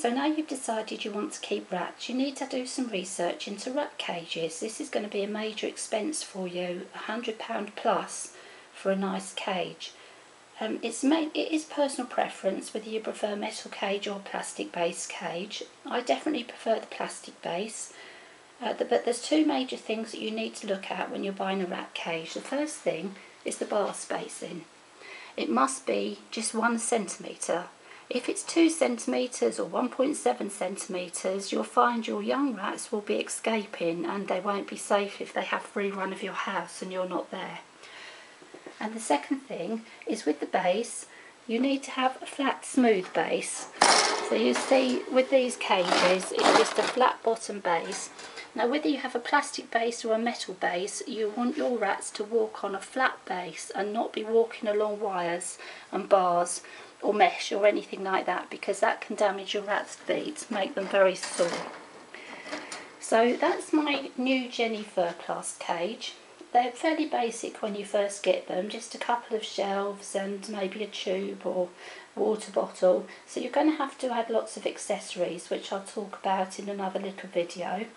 So now you've decided you want to keep rats, you need to do some research into rat cages. This is going to be a major expense for you, £100 plus for a nice cage. It is personal preference whether you prefer metal cage or plastic base cage. I definitely prefer the plastic base, but there's two major things that you need to look at when you're buying a rat cage. The first thing is the bar spacing. It must be just 1 centimetre. If it's 2 centimetres or 1.7 centimetres, you'll find your young rats will be escaping and they won't be safe if they have free run of your house and you're not there. And the second thing is with the base, you need to have a flat, smooth base. So you see with these cages, it's just a flat bottom base. Now whether you have a plastic base or a metal base, you want your rats to walk on a flat base and not be walking along wires and bars or mesh or anything like that, because that can damage your rats' feet, make them very sore. So that's my new Jenny Fur Class cage. They're fairly basic when you first get them, just a couple of shelves and maybe a tube or water bottle. So you're going to have to add lots of accessories, which I'll talk about in another little video.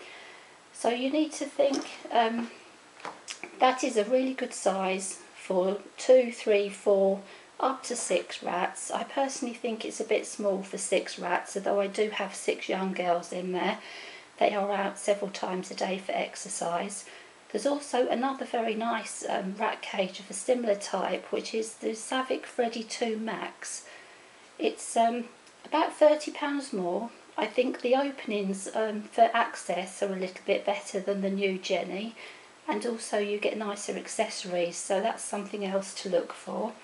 So you need to think that is a really good size for 2, 3, 4, up to 6 rats. I personally think it's a bit small for 6 rats, although I do have 6 young girls in there. They are out several times a day for exercise. There's also another very nice rat cage of a similar type, which is the Savic Freddy 2 Max. It's about £30 more. I think the openings for access are a little bit better than the new Jenny, and also you get nicer accessories, so that's something else to look for.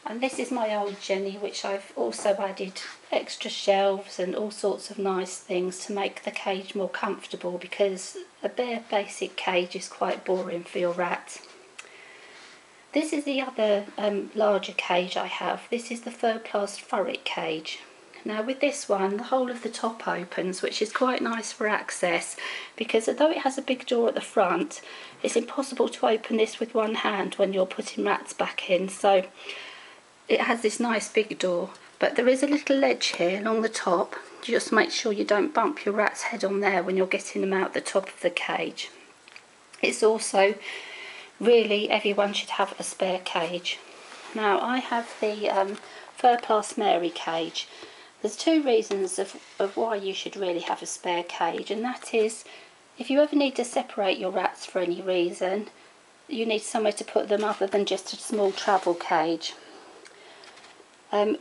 And this is my old Jenny, which I've also added extra shelves and all sorts of nice things to make the cage more comfortable, because a bare basic cage is quite boring for your rat. This is the other larger cage I have. This is the Fur-Plast Furret cage. Now with this one, the whole of the top opens, which is quite nice for access, because although it has a big door at the front, it's impossible to open this with one hand when you're putting rats back in. So it has this nice big door, but there is a little ledge here along the top. Just make sure you don't bump your rat's head on there when you're getting them out the top of the cage. It's also really, everyone should have a spare cage. Now I have the Fur-Plast Mary cage. There's two reasons of why you should really have a spare cage, and that is if you ever need to separate your rats for any reason, you need somewhere to put them other than just a small travel cage.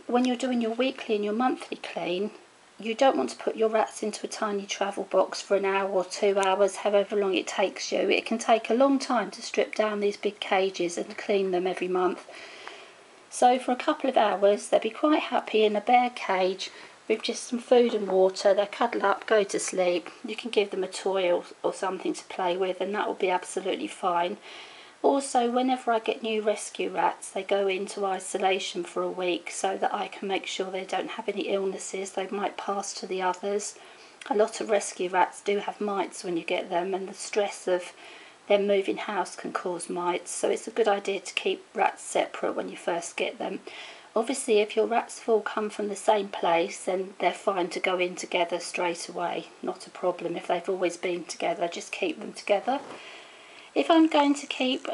When you're doing your weekly and your monthly clean, you don't want to put your rats into a tiny travel box for an hour or 2 hours, however long it takes you. It can take a long time to strip down these big cages and clean them every month. So for a couple of hours they'll be quite happy in a bare cage with just some food and water. They'll cuddle up, go to sleep. You can give them a toy or something to play with, and that will be absolutely fine. Also, whenever I get new rescue rats, they go into isolation for a week so that I can make sure they don't have any illnesses they might pass to the others. A lot of rescue rats do have mites when you get them, and the stress of them moving house can cause mites, so it's a good idea to keep rats separate when you first get them. Obviously, if your rats all come from the same place, then they're fine to go in together straight away, not a problem. If they've always been together, just keep them together. If I'm going to keep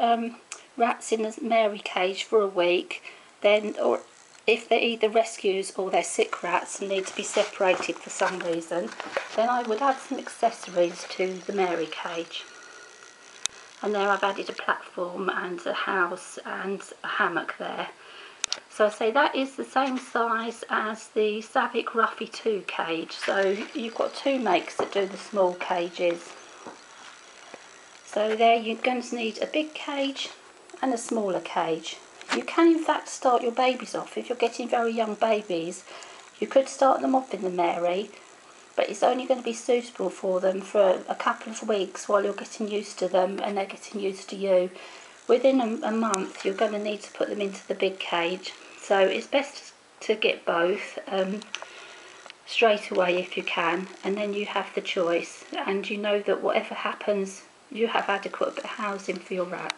rats in a Mary cage for a week, then, or if they're either rescues or they're sick rats and need to be separated for some reason, then I would add some accessories to the Mary cage. And there I've added a platform and a house and a hammock there. So I say that is the same size as the Savic Ruffy 2 cage. So you've got two makes that do the small cages. So there you're going to need a big cage and a smaller cage. You can in fact start your babies off. If you're getting very young babies, you could start them off in the Mary, but it's only going to be suitable for them for a couple of weeks while you're getting used to them and they're getting used to you. Within a month you're going to need to put them into the big cage, so it's best to get both straight away if you can, and then you have the choice and you know that whatever happens you have adequate housing for your rats.